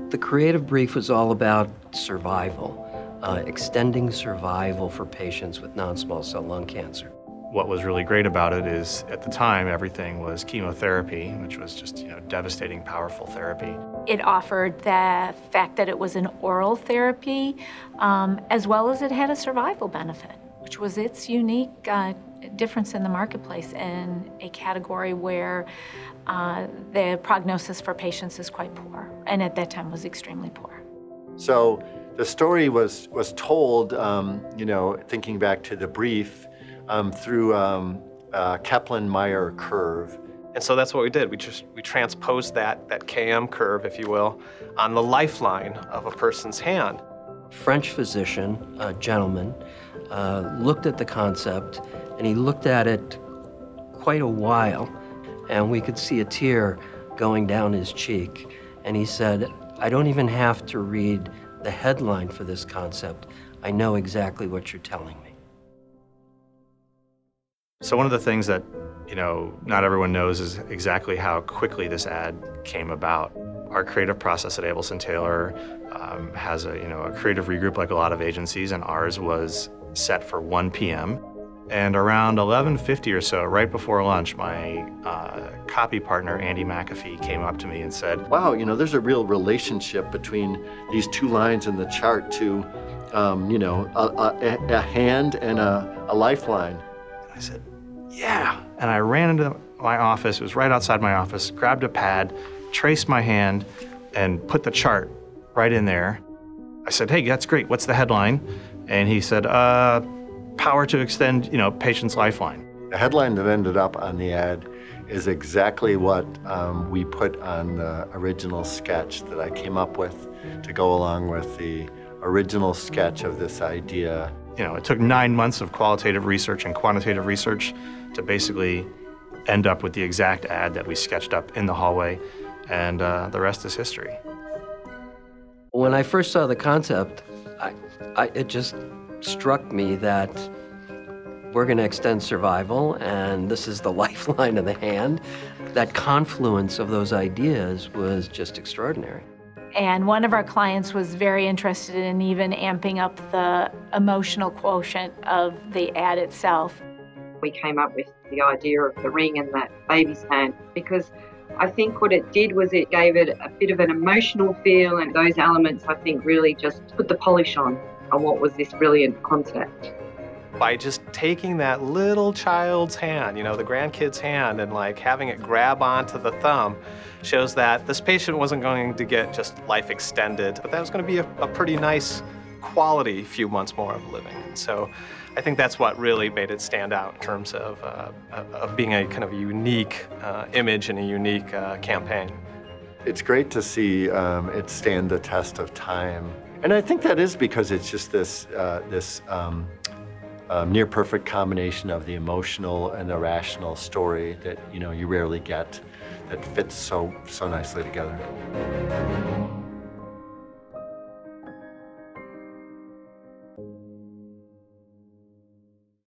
The creative brief was all about survival, extending survival for patients with non-small cell lung cancer. What was really great about it is, at the time, everything was chemotherapy, which was just, devastating, powerful therapy. It offered the fact that it was an oral therapy, as well as it had a survival benefit, which was its unique difference in the marketplace in a category where the prognosis for patients is quite poor, and at that time was extremely poor. So the story was told, thinking back to the brief, through Kaplan-Meier curve. And so that's what we did. We transposed that KM curve, if you will, on the lifeline of a person's hand. French physician, a gentleman, looked at the concept, and he looked at it quite a while, and we could see a tear going down his cheek. And he said, "I don't even have to read the headline for this concept. I know exactly what you're telling me." So one of the things that, not everyone knows is exactly how quickly this ad came about. Our creative process at Abelson Taylor has a creative regroup like a lot of agencies, and ours was set for 1 p.m. And around 11:50 or so, right before lunch, my copy partner, Andy McAfee, came up to me and said, "Wow, there's a real relationship between these two lines in the chart to, a hand and a lifeline." I said, "Yeah." And I ran into my office, it was right outside my office, grabbed a pad, traced my hand, and put the chart right in there. I said, "Hey, that's great, what's the headline?" And he said, "Power to extend, patient's lifeline." The headline that ended up on the ad is exactly what we put on the original sketch that I came up with to go along with the original sketch of this idea. It took 9 months of qualitative research and quantitative research to basically end up with the exact ad that we sketched up in the hallway, and the rest is history. When I first saw the concept, it just struck me that we're going to extend survival, and this is the lifeline of the hand. That confluence of those ideas was just extraordinary. And one of our clients was very interested in even amping up the emotional quotient of the ad itself. We came up with the idea of the ring and that baby's hand because I think what it did was it gave it a bit of an emotional feel, and those elements I think really just put the polish on what was this brilliant concept. By just taking that little child's hand, the grandkid's hand, and having it grab onto the thumb shows that this patient wasn't going to get just life extended, but that was going to be a pretty nice quality few months more of living. And so I think that's what really made it stand out in terms of being a kind of unique image and a unique campaign. It's great to see it stand the test of time. And I think that is because it's just this near perfect combination of the emotional and the rational story that you rarely get, that fits so nicely together.